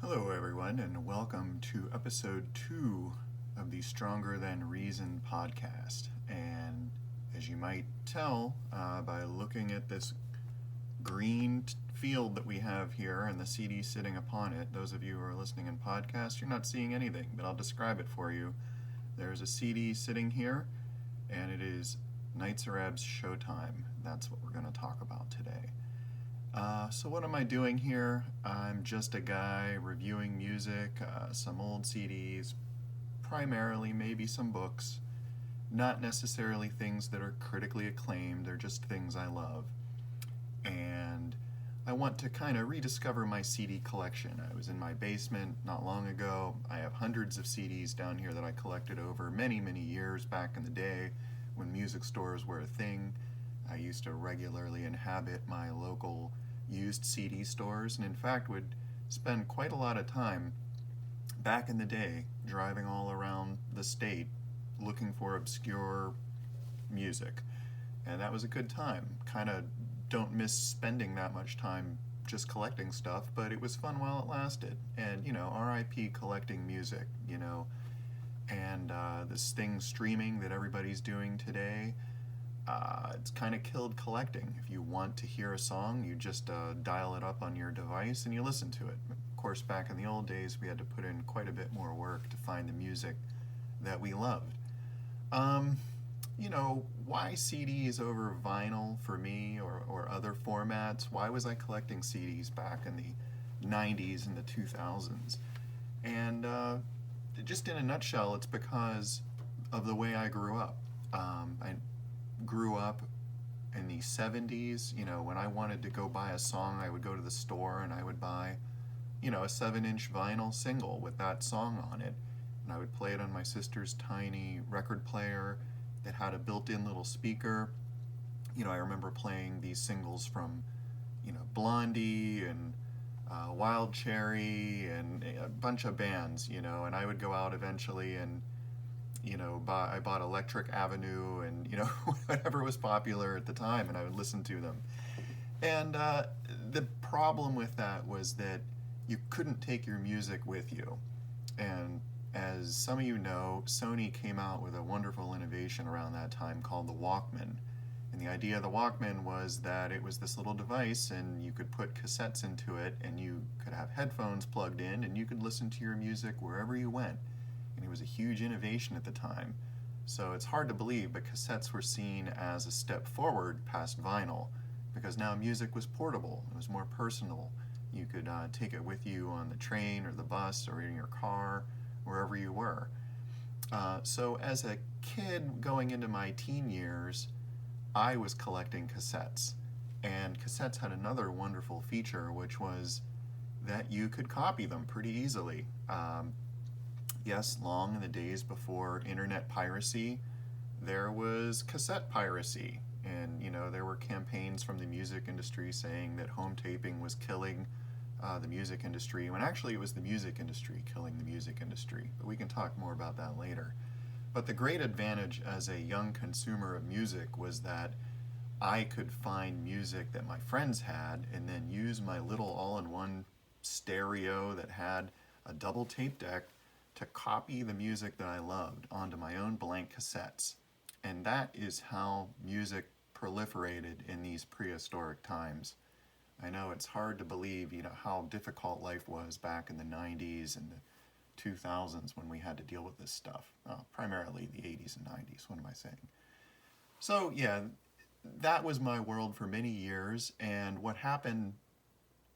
Hello, everyone, and welcome to episode 2 of the Stronger Than Reason podcast. And as you might tell by looking at this green field that we have here and the CD sitting upon it, those of you who are listening in podcast, you're not seeing anything, but I'll describe it for you. There's a CD sitting here, and it is Nitzer Ebb's Showtime. That's what we're going to talk about today. So what am I doing here? I'm just a guy reviewing music, some old CDs, primarily maybe some books, not necessarily things that are critically acclaimed, they're just things I love. And I want to kind of rediscover my CD collection. I was in my basement not long ago. I have hundreds of CDs down here that I collected over many, many years back in the day when music stores were a thing. I used to regularly inhabit my local used CD stores, and in fact would spend quite a lot of time back in the day driving all around the state looking for obscure music. And that was a good time. Kind of don't miss spending that much time just collecting stuff, but it was fun while it lasted. And, RIP collecting music, and this thing streaming that everybody's doing today. It's kind of killed collecting. If you want to hear a song, you just dial it up on your device and you listen to it. Of course, back in the old days, we had to put in quite a bit more work to find the music that we loved. Why CDs over vinyl for me or other formats? Why was I collecting CDs back in the 90s and the 2000s? And just in a nutshell, it's because of the way I grew up. I grew up in the 70s. When I wanted to go buy a song, I would go to the store and I would buy, a 7-inch vinyl single with that song on it. And I would play it on my sister's tiny record player that had a built-in little speaker. I remember playing these singles from, Blondie and Wild Cherry and a bunch of bands, and I would go out eventually and I bought Electric Avenue and, whatever was popular at the time, and I would listen to them. And the problem with that was that you couldn't take your music with you. And as some of you know, Sony came out with a wonderful innovation around that time called the Walkman. And the idea of the Walkman was that it was this little device and you could put cassettes into it and you could have headphones plugged in and you could listen to your music wherever you went. And it was a huge innovation at the time. So it's hard to believe, but cassettes were seen as a step forward past vinyl because now music was portable, it was more personal. You could take it with you on the train or the bus or in your car, wherever you were. So as a kid going into my teen years, I was collecting cassettes. And cassettes had another wonderful feature, which was that you could copy them pretty easily. Yes, long in the days before internet piracy, there was cassette piracy. And, there were campaigns from the music industry saying that home taping was killing the music industry, when actually it was the music industry killing the music industry. But we can talk more about that later. But the great advantage as a young consumer of music was that I could find music that my friends had and then use my little all-in-one stereo that had a double tape deck to copy the music that I loved onto my own blank cassettes. And that is how music proliferated in these prehistoric times. I know it's hard to believe, how difficult life was back in the 90s and the 2000s when we had to deal with this stuff. Primarily the 80s and 90s, what am I saying? So yeah, that was my world for many years, and what happened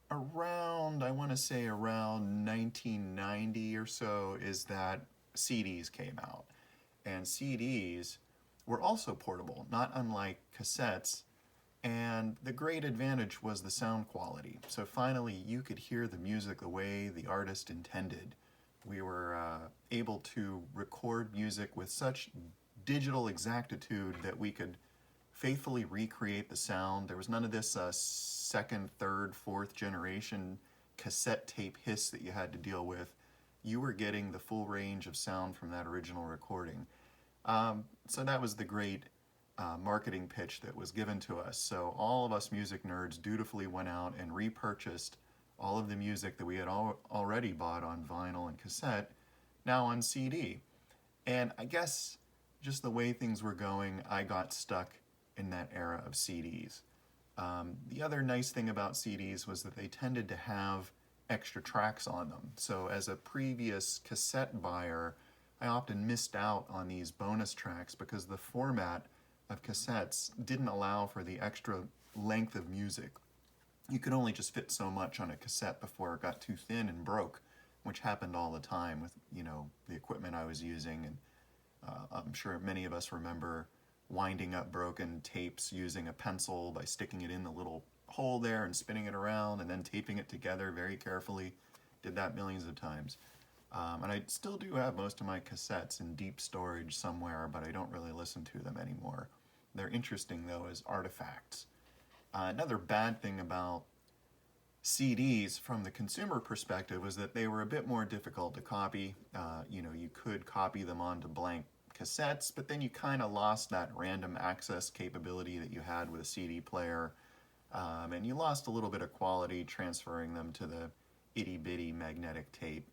around 1990 or so is that CDs came out. And CDs were also portable, not unlike cassettes. And the great advantage was the sound quality. So finally, you could hear the music the way the artist intended. We were able to record music with such digital exactitude that we could faithfully recreate the sound. There was none of this second, third, fourth generation cassette tape hiss that you had to deal with. You were getting the full range of sound from that original recording. So that was the great marketing pitch that was given to us. So all of us music nerds dutifully went out and repurchased all of the music that we had already bought on vinyl and cassette now on CD. And I guess just the way things were going, I got stuck in that era of CDs. The other nice thing about CDs was that they tended to have extra tracks on them. So as a previous cassette buyer, I often missed out on these bonus tracks because the format of cassettes didn't allow for the extra length of music. You could only just fit so much on a cassette before it got too thin and broke, which happened all the time with, the equipment I was using. And I'm sure many of us remember winding up broken tapes using a pencil by sticking it in the little hole there and spinning it around and then taping it together very carefully. Did that millions of times. And I still do have most of my cassettes in deep storage somewhere, but I don't really listen to them anymore. They're interesting, though, as artifacts. Another bad thing about CDs from the consumer perspective was that they were a bit more difficult to copy. You could copy them onto blank cassettes, but then you kind of lost that random access capability that you had with a CD player, and you lost a little bit of quality transferring them to the itty-bitty magnetic tape.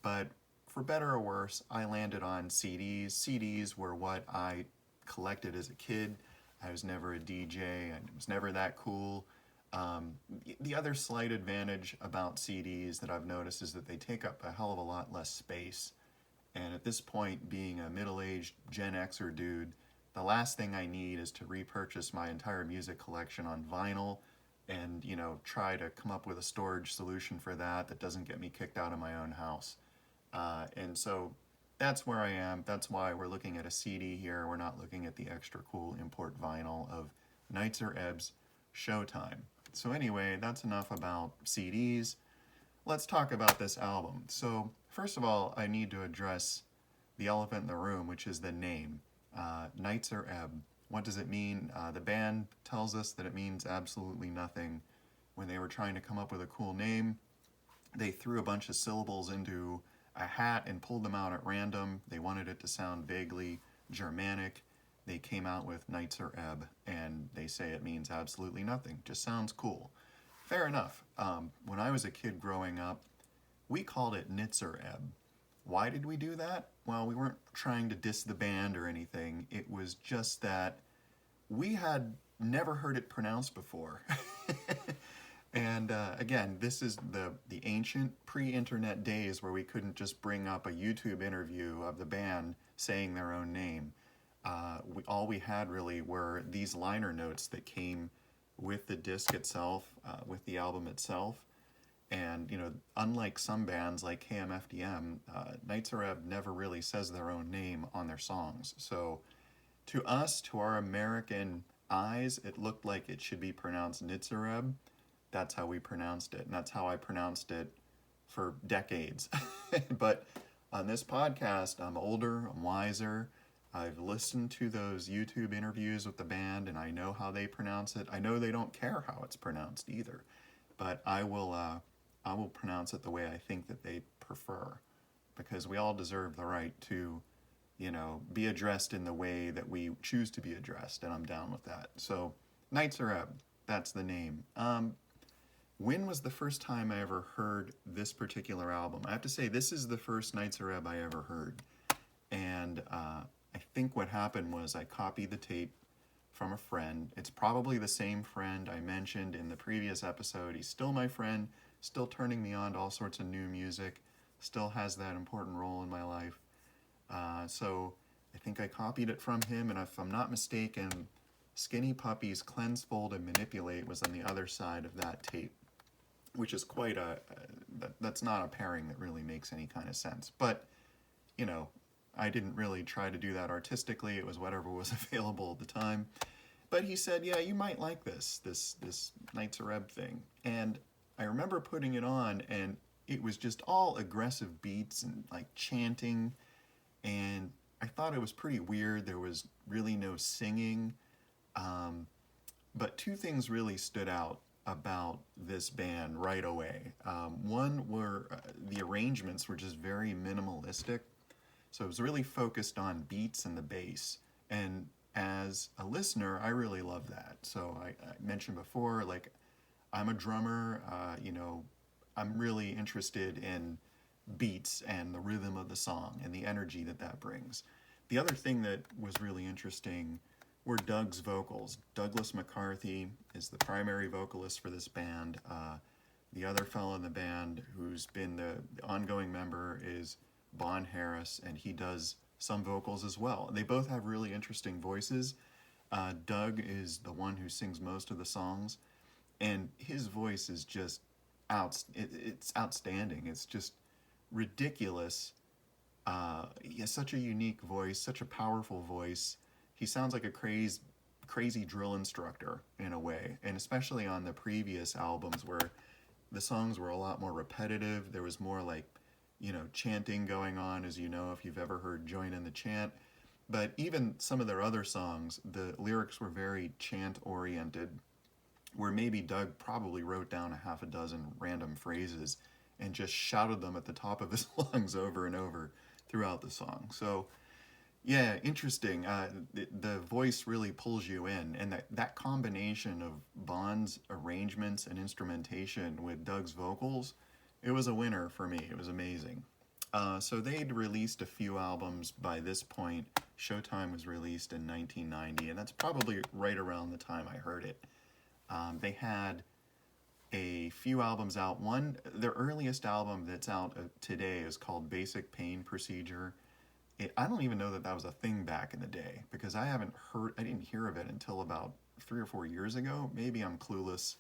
But for better or worse, I landed on CDs. CDs were what I collected as a kid. I was never a DJ, and it was never that cool. The other slight advantage about CDs that I've noticed is that they take up a hell of a lot less space. And at this point, being a middle-aged Gen Xer dude, the last thing I need is to repurchase my entire music collection on vinyl and, try to come up with a storage solution for that doesn't get me kicked out of my own house. And so that's where I am. That's why we're looking at a CD here. We're not looking at the extra cool import vinyl of Nitzer Ebb's Showtime. So anyway, that's enough about CDs. Let's talk about this album. So first of all, I need to address the elephant in the room, which is the name, Nitzer Ebb. What does it mean? The band tells us that it means absolutely nothing. When they were trying to come up with a cool name, they threw a bunch of syllables into a hat and pulled them out at random. They wanted it to sound vaguely Germanic. They came out with Nitzer Ebb, and they say it means absolutely nothing. Just sounds cool. Fair enough. When I was a kid growing up, we called it Nitzer Ebb. Why did we do that? Well, we weren't trying to diss the band or anything. It was just that we had never heard it pronounced before. And again, this is the ancient pre-internet days where we couldn't just bring up a YouTube interview of the band saying their own name. All we had really were these liner notes that came with the disc itself, with the album itself. And, unlike some bands like KMFDM, Nitzer Ebb never really says their own name on their songs. So to us, to our American eyes, it looked like it should be pronounced Nitzer Ebb. That's how we pronounced it, and that's how I pronounced it for decades. But on this podcast, I'm older, I'm wiser. I've listened to those YouTube interviews with the band, and I know how they pronounce it. I know they don't care how it's pronounced either, but I will pronounce it the way I think that they prefer, because we all deserve the right to, be addressed in the way that we choose to be addressed, and I'm down with that. So, Nitzer Ebb, that's the name. When was the first time I ever heard this particular album? I have to say, this is the first Nitzer Ebb I ever heard. And I think what happened was I copied the tape from a friend. It's probably the same friend I mentioned in the previous episode. He's still my friend, still turning me on to all sorts of new music, still has that important role in my life. So I think I copied it from him, and if I'm not mistaken, Skinny Puppy's Cleanse, Fold, and Manipulate was on the other side of that tape, which is quite that's not a pairing that really makes any kind of sense. But, I didn't really try to do that artistically. It was whatever was available at the time. But he said, yeah, you might like this Nitzer Ebb thing. And I remember putting it on, and it was just all aggressive beats and like chanting. And I thought it was pretty weird. There was really no singing. But two things really stood out about this band right away. One were the arrangements were just very minimalistic. So it was really focused on beats and the bass. And as a listener, I really love that. So I mentioned before, like, I'm a drummer, I'm really interested in beats and the rhythm of the song and the energy that that brings. The other thing that was really interesting were Doug's vocals. Douglas McCarthy is the primary vocalist for this band. The other fellow in the band who's been the ongoing member is Bon Harris, and he does some vocals as well. They both have really interesting voices. Doug is the one who sings most of the songs, and his voice is just it's outstanding. It's just ridiculous. He has such a unique voice, such a powerful voice. He sounds like a crazy drill instructor in a way, and especially on the previous albums where the songs were a lot more repetitive. There was more like, chanting going on, as you know, if you've ever heard Join in the Chant. But even some of their other songs, the lyrics were very chant-oriented, where maybe Doug probably wrote down a half a dozen random phrases and just shouted them at the top of his lungs over and over throughout the song. So, yeah, interesting. The voice really pulls you in, and that combination of Bond's arrangements and instrumentation with Doug's vocals, it was a winner for me. It was amazing. So they'd released a few albums by this point. Showtime was released in 1990, and that's probably right around the time I heard it. They had a few albums out. Their earliest album that's out today is called Basic Pain Procedure. I don't even know that that was a thing back in the day, because I didn't hear of it until about 3 or 4 years ago. Maybe I'm clueless.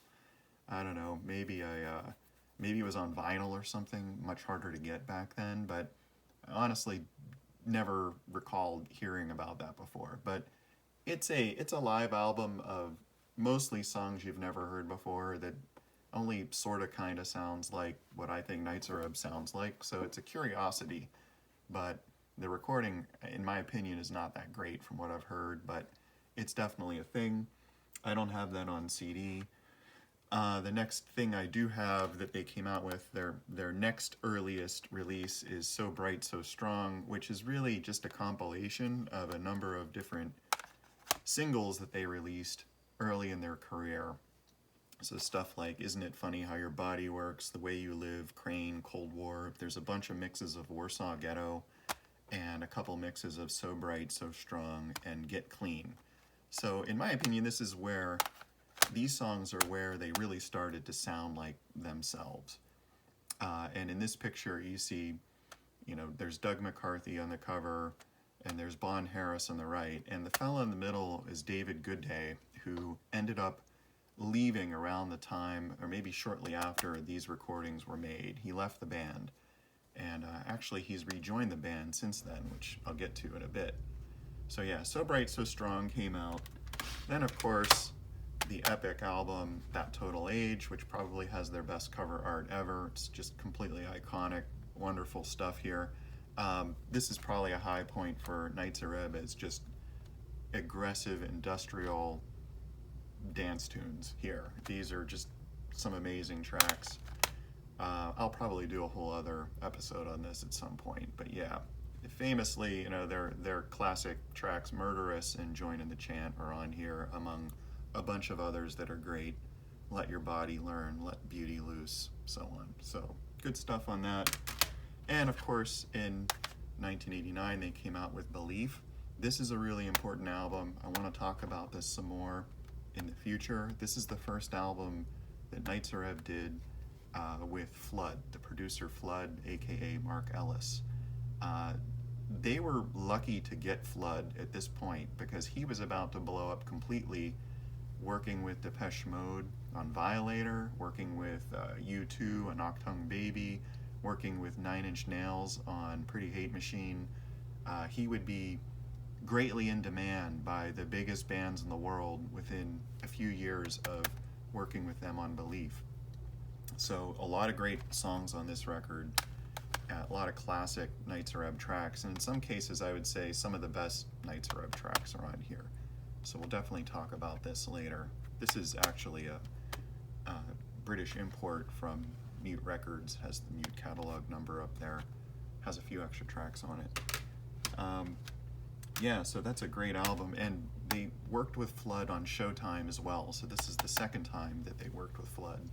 I don't know. Maybe it was on vinyl or something, much harder to get back then, but I honestly never recalled hearing about that before. But it's a live album of mostly songs you've never heard before that only sort of kind of sounds like what I think Nitzer Ebb sounds like. So it's a curiosity, but the recording, in my opinion, is not that great from what I've heard, but it's definitely a thing. I don't have that on CD. The next thing I do have that they came out with, their next earliest release is So Bright, So Strong, which is really just a compilation of a number of different singles that they released early in their career. So stuff like Isn't It Funny How Your Body Works, The Way You Live, Crane, Cold War. There's a bunch of mixes of Warsaw Ghetto and a couple mixes of So Bright, So Strong, and Get Clean. So in my opinion, these songs are where they really started to sound like themselves. And in this picture, you see, there's Doug McCarthy on the cover, and there's Bon Harris on the right, and the fellow in the middle is David Goodday, who ended up leaving around the time, or maybe shortly after these recordings were made. He left the band, and actually he's rejoined the band since then, which I'll get to in a bit. So yeah, So Bright, So Strong came out. Then, of course, the epic album, That Total Age, which probably has their best cover art ever. It's just completely iconic, wonderful stuff here. This is probably a high point for Nitzer Ebb as just aggressive industrial dance tunes here. These are just some amazing tracks. I'll probably do a whole other episode on this at some point, but yeah, famously, their classic tracks, Murderous and Join in the Chant, are on here, among a bunch of others that are great. Let Your Body Learn, Let Beauty Loose, so on. So good stuff on that. And of course, in 1989, they came out with Belief. This is a really important album. I want to talk about this some more in the future. This is the first album that Nitzer Ebb did with Flood, the producer Flood, aka Mark Ellis. They were lucky to get Flood at this point because he was about to blow up completely, working with Depeche Mode on Violator, working with U2 on Octung Baby, working with 9 Inch Nails on Pretty Hate Machine. He would be greatly in demand by the biggest bands in the world within a few years of working with them on Belief. So a lot of great songs on this record, a lot of classic Nitzer Ebb tracks, and in some cases I would say some of the best Nitzer Ebb tracks are on here. So we'll definitely talk about this later. This is actually a British import from Mute Records, has the Mute catalog number up there, has a few extra tracks on it. Yeah, so that's a great album, and they worked with Flood on Showtime as well, so this is the second time that they worked with Flood.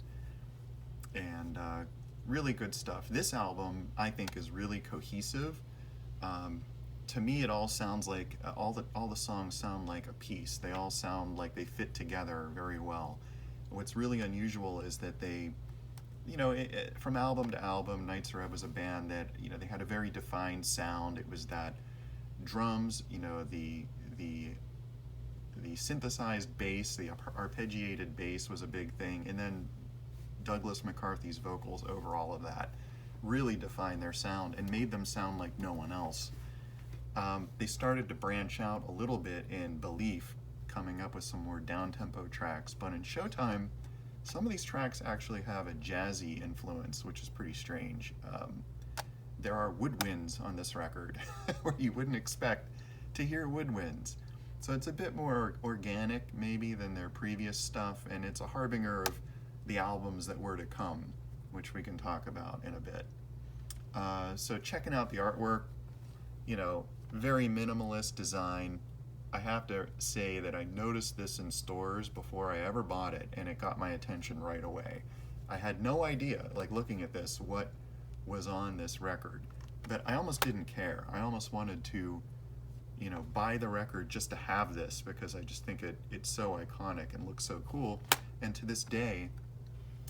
And really good stuff. This album, I think, is really cohesive. Um, to me, it all sounds like all the songs sound like a piece. They all sound like they fit together very well. What's really unusual is that they, from album to album, Nitzer Ebb was a band that, they had a very defined sound. It was that drums, the synthesized bass, the arpeggiated bass was a big thing, and then Douglas McCarthy's vocals over all of that really defined their sound and made them sound like no one else. They started to branch out a little bit in Belief, coming up with some more down-tempo tracks, but in Showtime, some of these tracks actually have a jazzy influence, which is pretty strange. There are woodwinds on this record, where you wouldn't expect to hear woodwinds. So it's a bit more organic, maybe, than their previous stuff, and it's a harbinger of the albums that were to come, which we can talk about in a bit. So checking out the artwork, very minimalist design. I have to say that I noticed this in stores before I ever bought it, and it got my attention right away. I had no idea, like looking at this, what was on this record, but I almost didn't care. I almost wanted to, buy the record just to have this, because I just think it's so iconic and looks so cool. And to this day,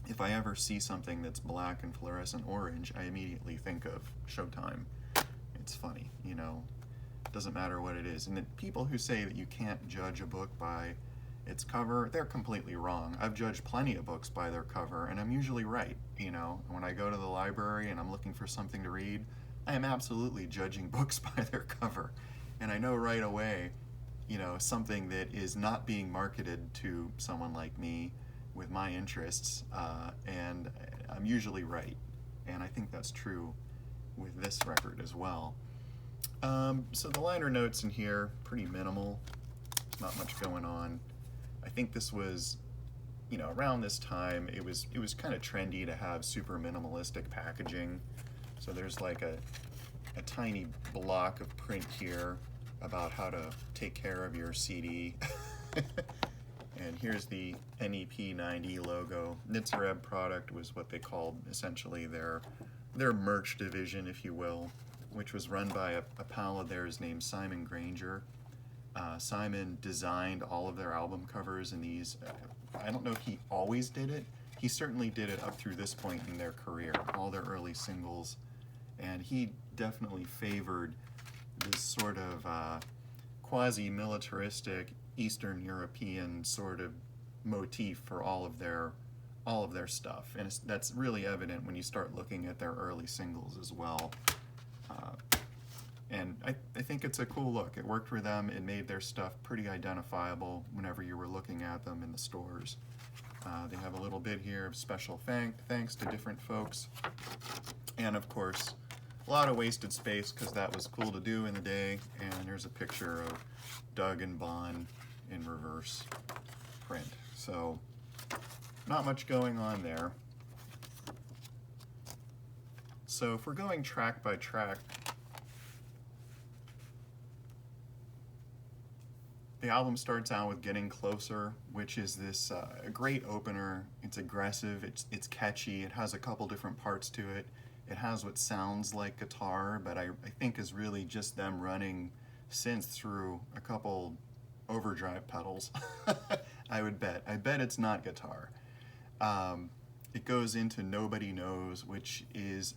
if I ever see something that's black and fluorescent orange, I immediately think of Showtime. It's funny, doesn't matter what it is. And the people who say that you can't judge a book by its cover, they're completely wrong. I've judged plenty of books by their cover, and I'm usually right. When I go to the library and I'm looking for something to read, I am absolutely judging books by their cover. And I know right away, something that is not being marketed to someone like me with my interests, and I'm usually right. And I think that's true with this record as well. So the liner notes in here, pretty minimal, not much going on. I think this was, around this time, it was kind of trendy to have super minimalistic packaging. So there's like a tiny block of print here about how to take care of your CD. And here's the NEP 90 logo. Nitzer Ebb product was what they called essentially their merch division, if you will, which was run by a pal of theirs named Simon Granger. Simon designed all of their album covers, and these, I don't know if he always did it. He certainly did it up through this point in their career, all their early singles, and he definitely favored this sort of quasi-militaristic Eastern European sort of motif for all of their stuff, and that's really evident when you start looking at their early singles as well. And I think it's a cool look. It worked for them. It made their stuff pretty identifiable whenever you were looking at them in the stores. They have a little bit here of special thanks to different folks, and of course a lot of wasted space, because that was cool to do in the day. And there's a picture of Doug and Bon in reverse print. So not much going on there. So if we're going track by track, the album starts out with Getting Closer, which is this great opener. It's aggressive, it's catchy, it has a couple different parts to it. It has what sounds like guitar, but I think is really just them running synths through a couple overdrive pedals. I bet it's not guitar. It goes into Nobody Knows, which is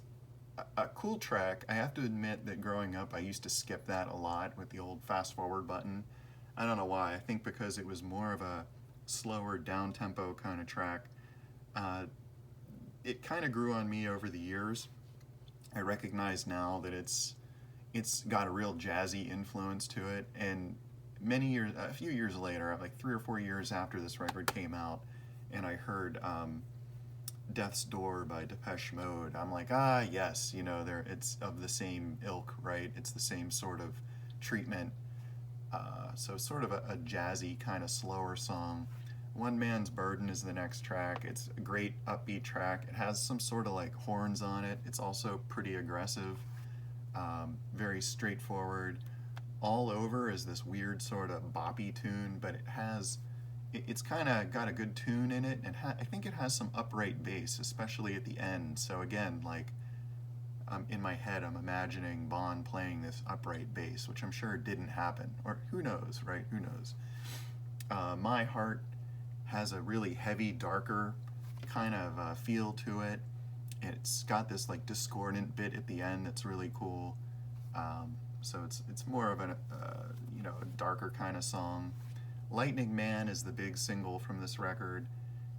a cool track. I have to admit that growing up I used to skip that a lot with the old fast forward button. I don't know why. I think because it was more of a slower down-tempo kind of track. It kind of grew on me over the years. I recognize now that it's got a real jazzy influence to it, and a few years later, like 3 or 4 years after this record came out, and I heard Death's Door by Depeche Mode, I'm like, yes, it's of the same ilk, right? It's the same sort of treatment. So sort of a jazzy kind of slower song. One Man's Burden is the next track. It's a great upbeat track. It has some sort of like horns on it. It's also pretty aggressive, very straightforward. All Over is this weird sort of boppy tune, but it has it's kind of got a good tune in it, and I think it has some upright bass, especially at the end. So again, like in my head, I'm imagining Bond playing this upright bass, which I'm sure didn't happen, or who knows, right? Who knows? My Heart has a really heavy, darker kind of feel to it. It's got this like discordant bit at the end that's really cool. So it's more of a a darker kind of song. Lightning Man is the big single from this record.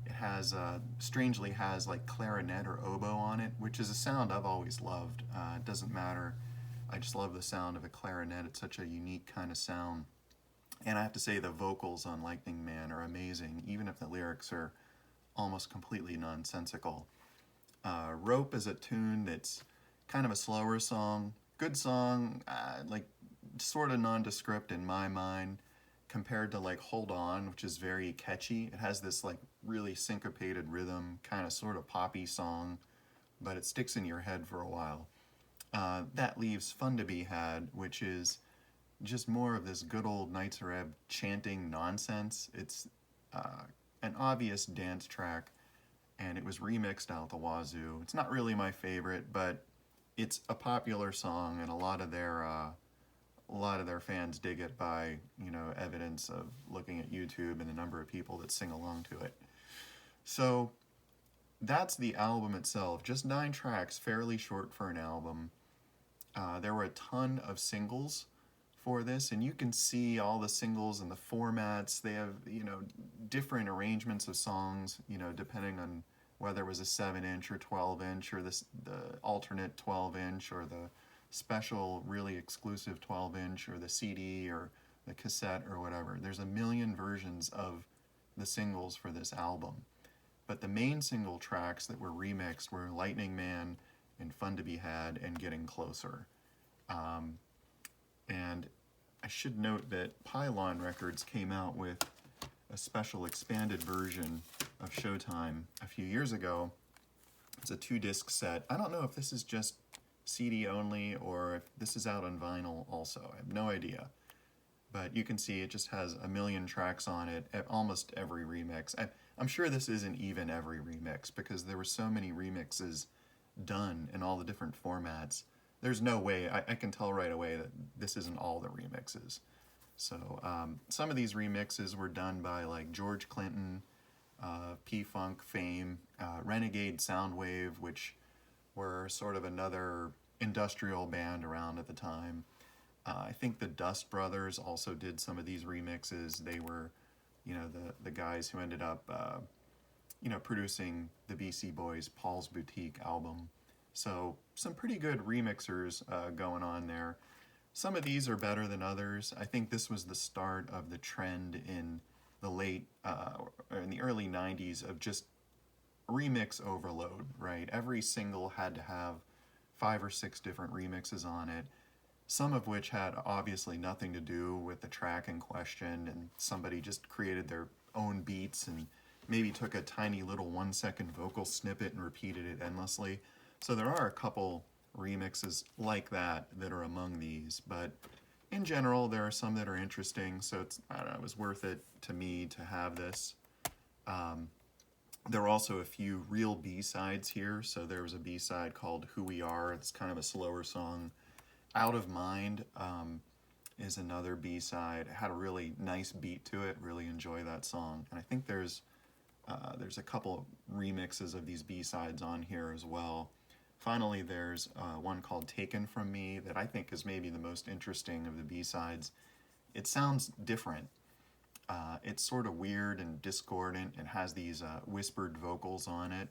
It has strangely has like clarinet or oboe on it, which is a sound I've always loved. It doesn't matter. I just love the sound of a clarinet. It's such a unique kind of sound. And I have to say the vocals on Lightning Man are amazing, even if the lyrics are almost completely nonsensical. Rope is a tune that's kind of a slower song. Good song, like sort of nondescript in my mind compared to like Hold On, which is very catchy. It has this like really syncopated rhythm, kind of sort of poppy song, but it sticks in your head for a while. That leaves Fun to Be Had, which is just more of this good old Nitzer Ebb chanting nonsense. It's an obvious dance track, and it was remixed out the wazoo. It's not really my favorite, but it's a popular song, and a lot of their fans dig it by evidence of looking at YouTube and the number of people that sing along to it. So that's the album itself. Just 9 tracks, fairly short for an album. There were a ton of singles for this, and you can see all the singles and the formats. They have different arrangements of songs, depending on whether it was a 7-inch or 12-inch or the alternate 12-inch or the special really exclusive 12-inch or the CD or the cassette or whatever. There's a million versions of the singles for this album. But the main single tracks that were remixed were Lightning Man and Fun to Be Had and Getting Closer. And I should note that Pylon Records came out with a special expanded version of Showtime a few years ago. It's a 2-disc set. I don't know if this is just CD only or if this is out on vinyl also. I have no idea. But you can see it just has a million tracks on it, almost every remix. I'm sure this isn't even every remix because there were so many remixes done in all the different formats. There's no way, I can tell right away that this isn't all the remixes. So some of these remixes were done by like George Clinton, P-Funk fame, Renegade Soundwave, which were sort of another industrial band around at the time. I think the Dust Brothers also did some of these remixes. They were, the guys who ended up, producing the BC Boys' Paul's Boutique album. So some pretty good remixers going on there. Some of these are better than others. I think this was the start of the trend in the in the early 90s of just remix overload, right? Every single had to have 5 or 6 different remixes on it, some of which had obviously nothing to do with the track in question, and somebody just created their own beats and maybe took a tiny little 1-second vocal snippet and repeated it endlessly. So there are a couple remixes like that that are among these, but in general there are some that are interesting, so I don't know, it was worth it to me to have this. There were also a few real B-sides here. So there was a B-side called Who We Are. It's kind of a slower song. Out of Mind is another B-side. It had a really nice beat to it. Really enjoy that song. And I think there's a couple remixes of these B-sides on here as well. Finally, there's one called Taken From Me that I think is maybe the most interesting of the B-sides. It sounds different. It's sort of weird and discordant and has these whispered vocals on it.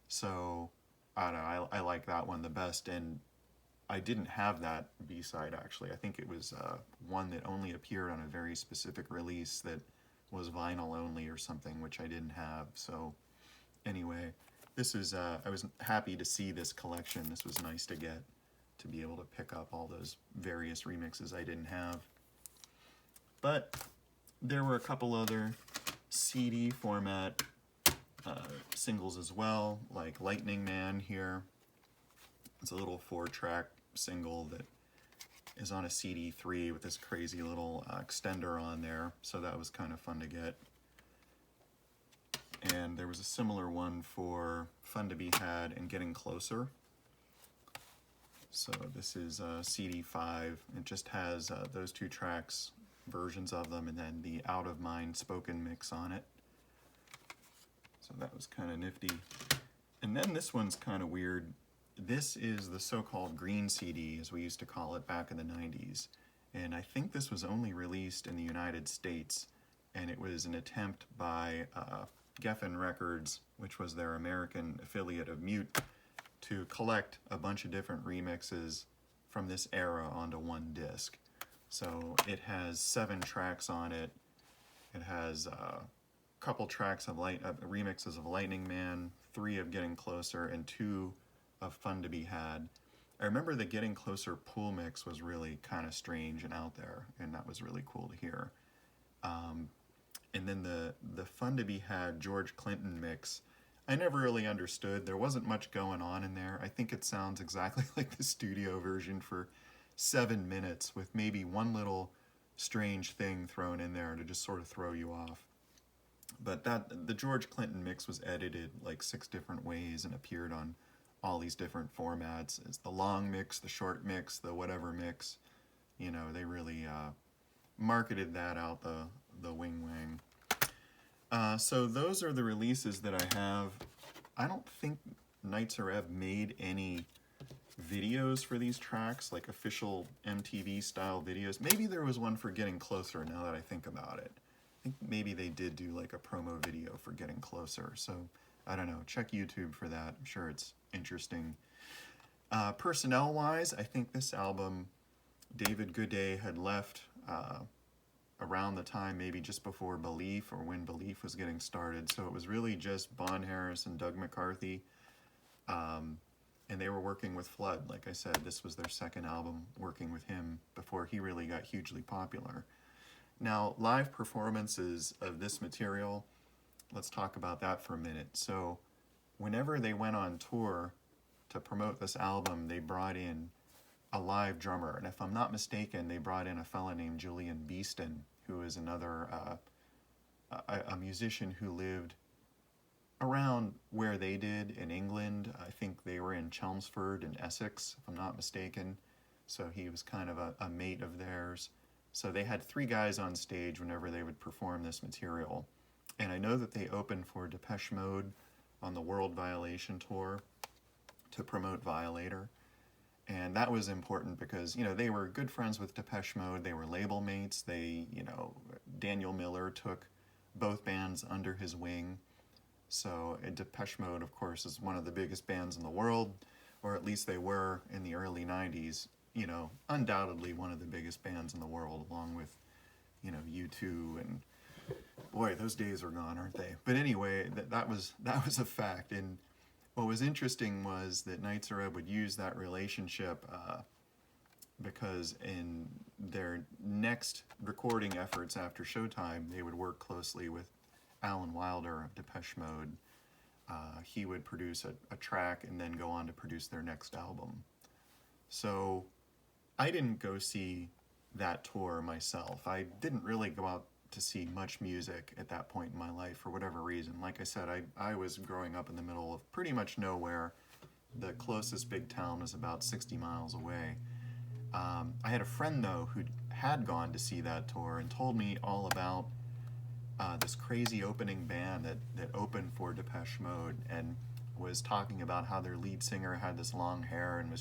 So, I don't know, I like that one the best. And I didn't have that B-side, actually. I think it was one that only appeared on a very specific release that was vinyl only or something, which I didn't have. So, anyway, this is, I was happy to see this collection. This was nice to get, to be able to pick up all those various remixes I didn't have. But there were a couple other CD format singles as well, like Lightning Man here. It's a little 4-track single that is on a CD3 with this crazy little extender on there, so that was kind of fun to get. And there was a similar one for Fun to Be Had and Getting Closer. So this is CD 5. It just has those two tracks, versions of them, and then the Out of Mind spoken mix on it. So that was kind of nifty. And then this one's kind of weird. This is the so-called green CD, as we used to call it back in the 90s. And I think this was only released in the United States, and it was an attempt by Geffen Records, which was their American affiliate of Mute, to collect a bunch of different remixes from this era onto one disc. So it has 7 tracks on it. It has a couple tracks of remixes of Lightning Man, 3 of Getting Closer, and 2 of Fun to Be Had. I remember the Getting Closer pool mix was really kind of strange and out there, and that was really cool to hear. And then the Fun to Be Had George Clinton mix, I never really understood. There wasn't much going on in there. I think it sounds exactly like the studio version for 7 minutes, with maybe one little strange thing thrown in there to just sort of throw you off. But the George Clinton mix was edited like 6 different ways and appeared on all these different formats. It's the long mix, the short mix, the whatever mix. You know, they really marketed that out the wing. So those are the releases that I have. I don't think Nitzer Ebb made any videos for these tracks, like official MTV style videos. Maybe there was one for Getting Closer, now that I think about it. I think maybe they did do like a promo video for Getting Closer. So I don't know, check YouTube for that. I'm sure it's interesting. Personnel-wise, I think this album, David Goodday had left around the time, maybe just before Belief, or when Belief was getting started. So it was really just Bon Harris and Doug McCarthy. And they were working with Flood. Like I said, this was their second album working with him before he really got hugely popular. Now, live performances of this material, let's talk about that for a minute. So whenever they went on tour to promote this album, they brought in a live drummer. And if I'm not mistaken, they brought in a fella named Julian Beeston, who is another a musician who lived around where they did in England. I think they were in Chelmsford in Essex, if I'm not mistaken. So he was kind of a mate of theirs. So they had 3 guys on stage whenever they would perform this material. And I know that they opened for Depeche Mode on the World Violation Tour to promote Violator. And that was important because, you know, they were good friends with Depeche Mode. They were label mates. They, you know, Daniel Miller took both bands under his wing. So Depeche Mode, of course, is one of the biggest bands in the world, or at least they were in the early 90s. You know, undoubtedly one of the biggest bands in the world, along with, you know, U2, and boy, those days are gone, aren't they? But anyway, that was a fact. And what was interesting was that Nitzer Ebb would use that relationship because in their next recording efforts after Showtime, they would work closely with Alan Wilder of Depeche Mode. He would produce a track and then go on to produce their next album. So I didn't go see that tour myself. I didn't really go out to see much music at that point in my life for whatever reason. Like I said, I was growing up in the middle of pretty much nowhere. The closest big town was about 60 miles away. I had a friend, though, who had gone to see that tour and told me all about this crazy opening band that opened for Depeche Mode, and was talking about how their lead singer had this long hair and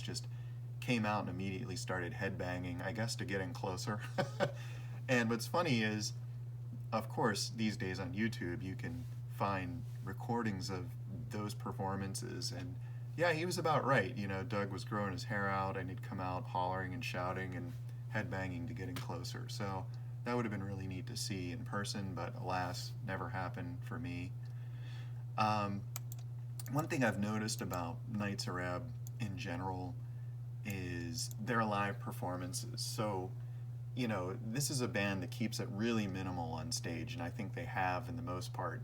came out and immediately started headbanging, I guess, to Getting Closer. And what's funny is, of course, these days on YouTube, you can find recordings of those performances, and yeah, he was about right. You know, Doug was growing his hair out, and he'd come out hollering and shouting and headbanging to Getting Closer. So that would have been really neat to see in person, but alas, never happened for me. One thing I've noticed about Nitzer Ebb in general is their live performances. So, you know, this is a band that keeps it really minimal on stage, and I think they have in the most part,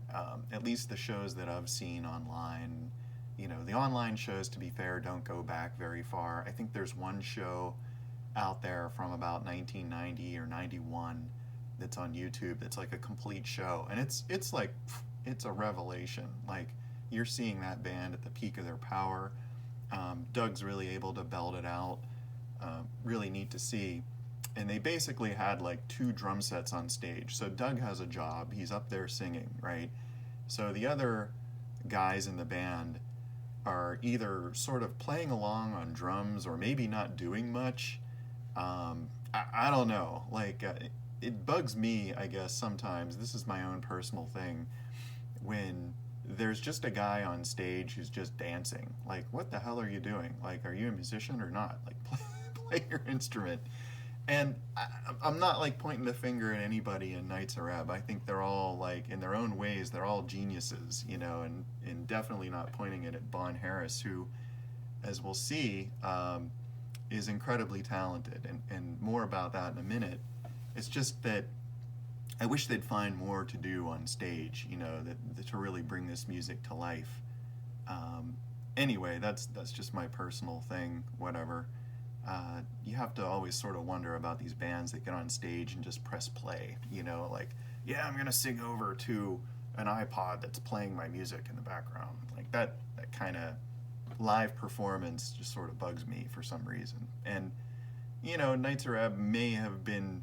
at least the shows that I've seen online. You know, the online shows, to be fair, don't go back very far. I think there's one show out there from about 1990 or 91 that's on YouTube that's like a complete show, and it's like it's a revelation. Like, you're seeing that band at the peak of their power. Doug's really able to belt it out. Really neat to see. And they basically had like 2 drum sets on stage. So Doug has a job. He's up there singing, right? So the other guys in the band are either sort of playing along on drums or maybe not doing much. I don't know. Like, it bugs me, I guess, sometimes. This is my own personal thing. When there's just a guy on stage who's just dancing. Like, what the hell are you doing? Like, are you a musician or not? Like, play your instrument. And I'm not like pointing the finger at anybody in Nitzer Ebb. I think they're all like, in their own ways, they're all geniuses, you know, and definitely not pointing it at Bon Harris, who, as we'll see, is incredibly talented. And more about that in a minute. It's just that I wish they'd find more to do on stage, you know, that to really bring this music to life. Anyway, that's just my personal thing, whatever. You have to always sort of wonder about these bands that get on stage and just press play, you know, like, yeah, I'm gonna sing over to an iPod that's playing my music in the background. Like, that kind of live performance just sort of bugs me for some reason. And, you know, Nitzer Ebb may have been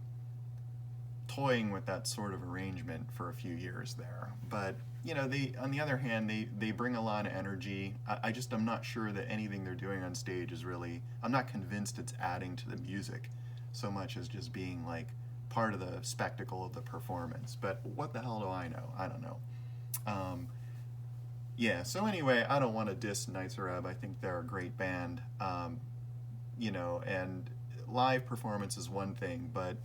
toying with that sort of arrangement for a few years there. But, you know, on the other hand, they bring a lot of energy. I'm not sure that anything they're doing on stage is really, I'm not convinced it's adding to the music so much as just being like part of the spectacle of the performance. But what the hell do I know? I don't know. Yeah, so anyway, I don't want to diss Nitzer Ebb. I think they're a great band. You know, and live performance is one thing, but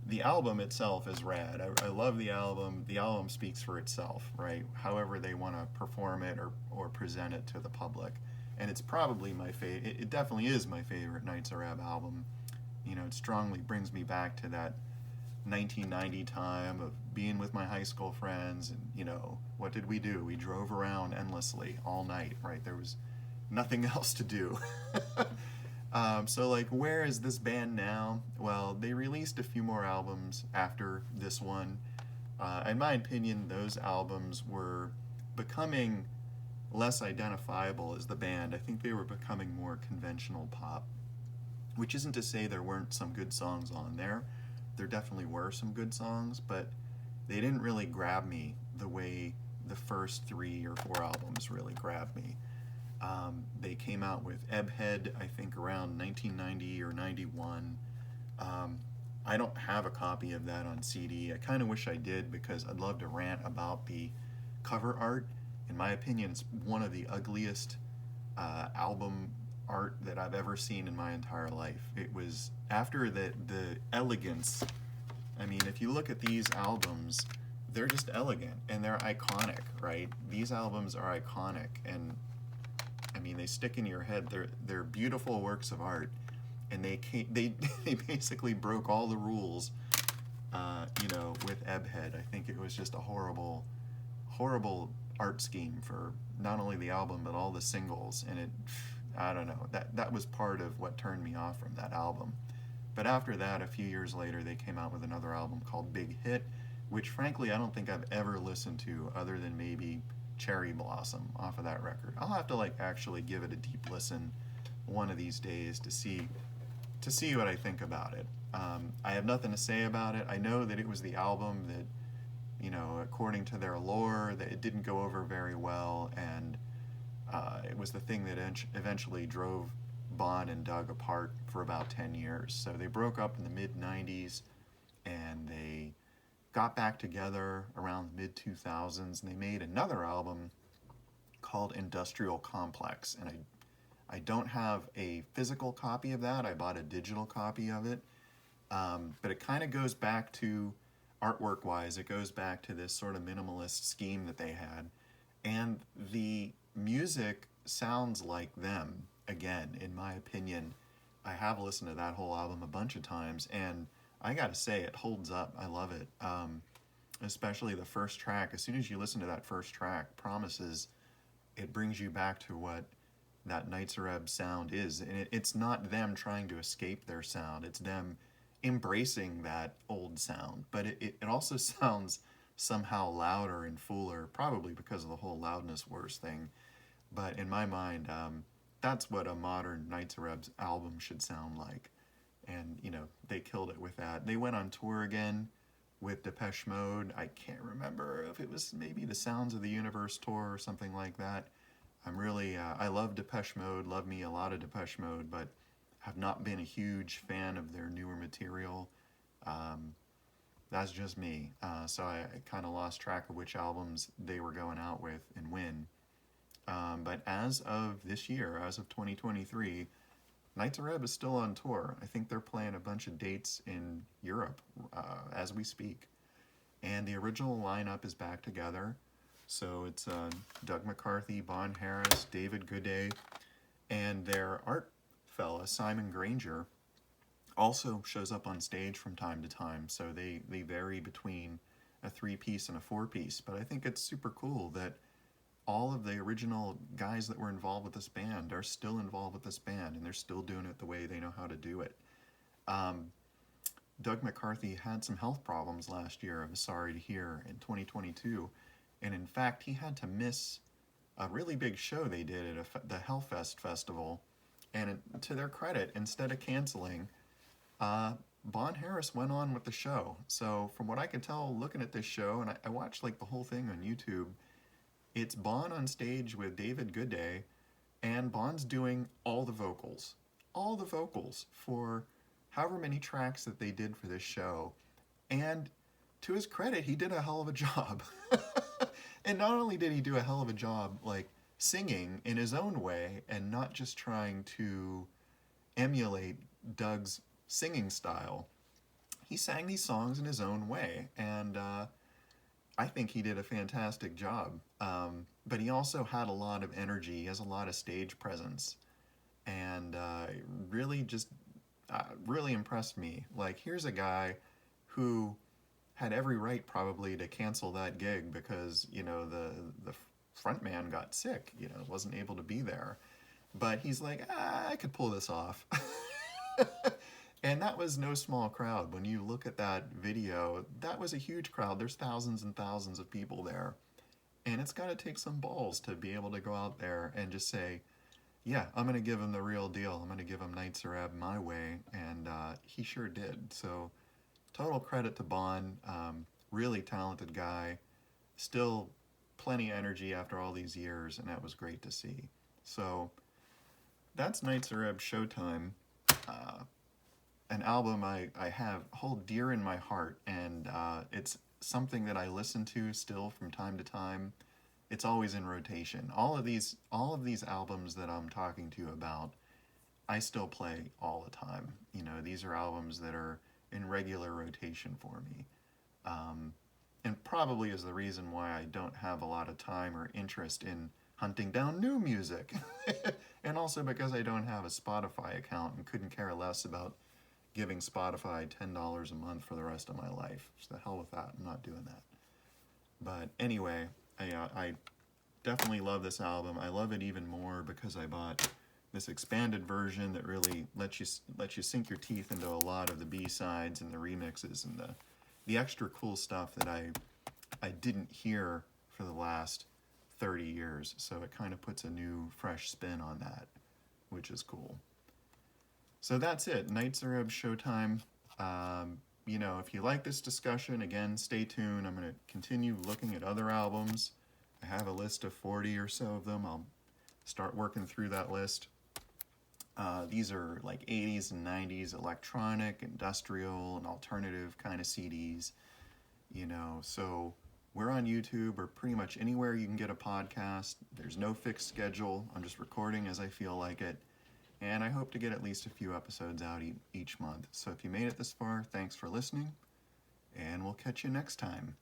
the album itself is rad. I love the album. The album speaks for itself, right? However they want to perform it or present it to the public. And it's probably my favorite. It definitely is my favorite Nitzer Ebb album. You know, it strongly brings me back to that 1990 time of being with my high school friends. And, you know, what did we do? We drove around endlessly all night, right? There was nothing else to do. So, like, where is this band now? Well, they released a few more albums after this one. In my opinion, those albums were becoming less identifiable as the band. I think they were becoming more conventional pop, which isn't to say there weren't some good songs on there. There definitely were some good songs, but they didn't really grab me the way the first 3 or 4 albums really grabbed me. They came out with Ebbhead, I think, around 1990 or 91. I don't have a copy of that on CD. I kind of wish I did, because I'd love to rant about the cover art. In my opinion, it's one of the ugliest album art that I've ever seen in my entire life. It was after the elegance. I mean, if you look at these albums, they're just elegant and they're iconic, right? These albums are iconic, and I mean, they stick in your head. They're beautiful works of art, and they basically broke all the rules, you know, with Ebbhead. I think it was just a horrible art scheme for not only the album but all the singles, and I don't know, that was part of what turned me off from that album. But after that, a few years later, they came out with another album called Big Hit, which frankly I don't think I've ever listened to other than maybe Cherry Blossom off of that record. I'll have to like actually give it a deep listen one of these days to see what I think about it. I have nothing to say about it. I know that it was the album that, you know, according to their lore, that it didn't go over very well, and it was the thing that eventually drove Bon and Doug apart for about 10 years. So they broke up in the mid-90s, and they got back together around the mid-2000s, and they made another album called Industrial Complex. And I don't have a physical copy of that. I bought a digital copy of it. But it kind of goes back to, artwork-wise, it goes back to this sort of minimalist scheme that they had. And the music sounds like them, again, in my opinion. I have listened to that whole album a bunch of times, and I gotta say, it holds up. I love it. Especially the first track. As soon as you listen to that first track, Promises, it brings you back to what that Nitzer Ebb sound is. And it's not them trying to escape their sound. It's them embracing that old sound. But it also sounds somehow louder and fuller, probably because of the whole loudness wars thing. But in my mind, that's what a modern Nitzer Ebb album should sound like. And, they killed it with that. They went on tour again with Depeche Mode. I can't remember if it was maybe the Sounds of the Universe tour or something like that. I love Depeche Mode, love me a lot of Depeche Mode, but have not been a huge fan of their newer material. That's just me. So I kind of lost track of which albums they were going out with and when. But as of this year, as of 2023, Nitzer Ebb is still on tour. I think they're playing a bunch of dates in Europe as we speak. And the original lineup is back together. So it's Doug McCarthy, Bon Harris, David Goudet, and their art fella, Simon Granger, also shows up on stage from time to time. So they vary between a 3-piece and a 4-piece. But I think it's super cool that all of the original guys that were involved with this band are still involved with this band, and they're still doing it the way they know how to do it. Doug McCarthy had some health problems last year, I'm sorry to hear, in 2022. And in fact, he had to miss a really big show they did at the Hellfest Festival. And to their credit, instead of canceling, Bon Harris went on with the show. So from what I could tell looking at this show, and I watched like the whole thing on YouTube, it's Bon on stage with David Goudet, and Bon's doing all the vocals for however many tracks that they did for this show. And to his credit, he did a hell of a job. And not only did he do a hell of a job, like, singing in his own way and not just trying to emulate Doug's singing style, he sang these songs in his own way. And I think he did a fantastic job. But he also had a lot of energy. He has a lot of stage presence. And really impressed me. Like, here's a guy who had every right probably to cancel that gig because, the front man got sick, wasn't able to be there. But he's like, I could pull this off. And that was no small crowd. When you look at that video, that was a huge crowd. There's thousands and thousands of people there. And it's got to take some balls to be able to go out there and just say, yeah, I'm going to give him the real deal. I'm going to give him Nitzer Ebb my way. And he sure did. So total credit to Bon. Really talented guy. Still plenty of energy after all these years. And that was great to see. So that's Nitzer Ebb Showtime. An album I hold dear in my heart, and it's something that I listen to still from time to time. It's always in rotation. All of these albums that I'm talking to you about, I still play all the time. These are albums that are in regular rotation for me. And probably is the reason why I don't have a lot of time or interest in hunting down new music. And also because I don't have a Spotify account and couldn't care less about giving Spotify $10 a month for the rest of my life. So the hell with that. I'm not doing that. But anyway, I definitely love this album. I love it even more because I bought this expanded version that really lets you sink your teeth into a lot of the B-sides and the remixes and the extra cool stuff that I didn't hear for the last 30 years. So it kind of puts a new, fresh spin on that, which is cool. So that's it. Nitzer Ebb Showtime. If you like this discussion, again, stay tuned. I'm going to continue looking at other albums. I have a list of 40 or so of them. I'll start working through that list. These are like 80s and 90s electronic, industrial, and alternative kind of CDs. So we're on YouTube or pretty much anywhere you can get a podcast. There's no fixed schedule. I'm just recording as I feel like it. And I hope to get at least a few episodes out each month. So if you made it this far, thanks for listening, and we'll catch you next time.